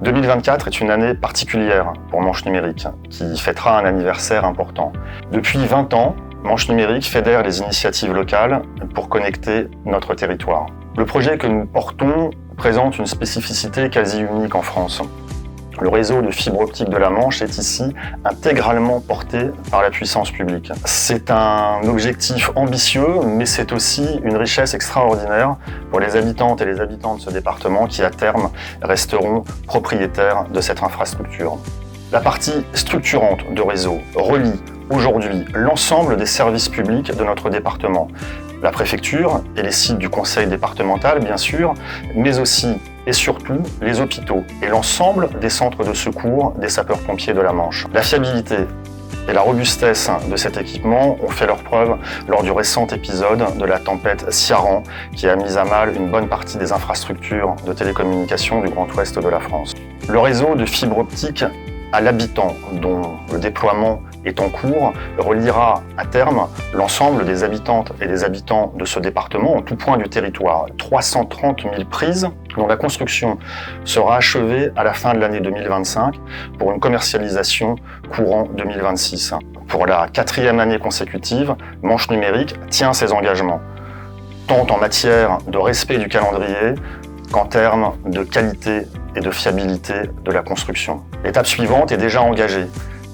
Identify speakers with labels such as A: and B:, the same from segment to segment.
A: 2024 est une année particulière pour Manche Numérique, qui fêtera un anniversaire important. Depuis 20 ans, Manche Numérique fédère les initiatives locales pour connecter notre territoire. Le projet que nous portons présente une spécificité quasi unique en France. Le réseau de fibre optique de la Manche est ici intégralement porté par la puissance publique. C'est un objectif ambitieux, mais c'est aussi une richesse extraordinaire pour les habitantes et les habitants de ce département qui, à terme, resteront propriétaires de cette infrastructure. La partie structurante de réseau relie aujourd'hui l'ensemble des services publics de notre département. La préfecture et les sites du conseil départemental, bien sûr, mais aussi et surtout les hôpitaux et l'ensemble des centres de secours des sapeurs-pompiers de la Manche. La fiabilité et la robustesse de cet équipement ont fait leurs preuves lors du récent épisode de la tempête Ciarán qui a mis à mal une bonne partie des infrastructures de télécommunications du Grand Ouest de la France. Le réseau de fibre optique à l'habitant, dont le déploiement est en cours, reliera à terme l'ensemble des habitantes et des habitants de ce département en tout point du territoire. 330 000 prises dont la construction sera achevée à la fin de l'année 2025 pour une commercialisation courant 2026. Pour la 4e année consécutive, Manche Numérique tient ses engagements, tant en matière de respect du calendrier qu'en termes de qualité et de fiabilité de la construction. L'étape suivante est déjà engagée.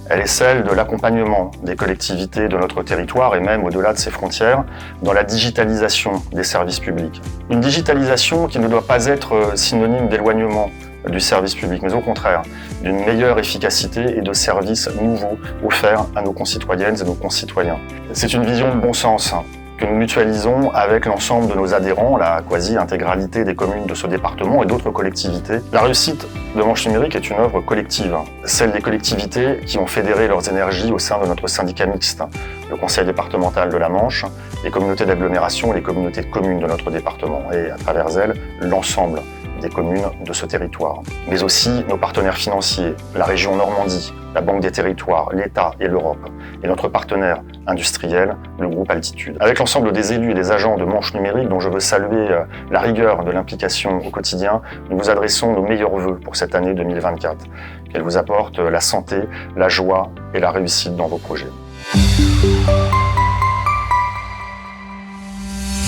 A: Elle est celle de l'accompagnement des collectivités de notre territoire et même au-delà de ses frontières dans la digitalisation des services publics. Une digitalisation qui ne doit pas être synonyme d'éloignement du service public, mais au contraire d'une meilleure efficacité et de services nouveaux offerts à nos concitoyennes et nos concitoyens. C'est une vision de bon sens que nous mutualisons avec l'ensemble de nos adhérents, la quasi-intégralité des communes de ce département et d'autres collectivités. La réussite de Manche Numérique est une œuvre collective, celle des collectivités qui ont fédéré leurs énergies au sein de notre syndicat mixte, le conseil départemental de la Manche, les communautés d'agglomération et les communautés de communes de notre département, et à travers elles, l'ensemble des communes de ce territoire. Mais aussi nos partenaires financiers, la région Normandie, la Banque des Territoires, l'État et l'Europe, et notre partenaire industriel, le groupe Altitude. Avec l'ensemble des élus et des agents de Manche Numérique, dont je veux saluer la rigueur de l'implication au quotidien, nous vous adressons nos meilleurs vœux pour cette année 2024. Qu'elle vous apporte la santé, la joie et la réussite dans vos projets.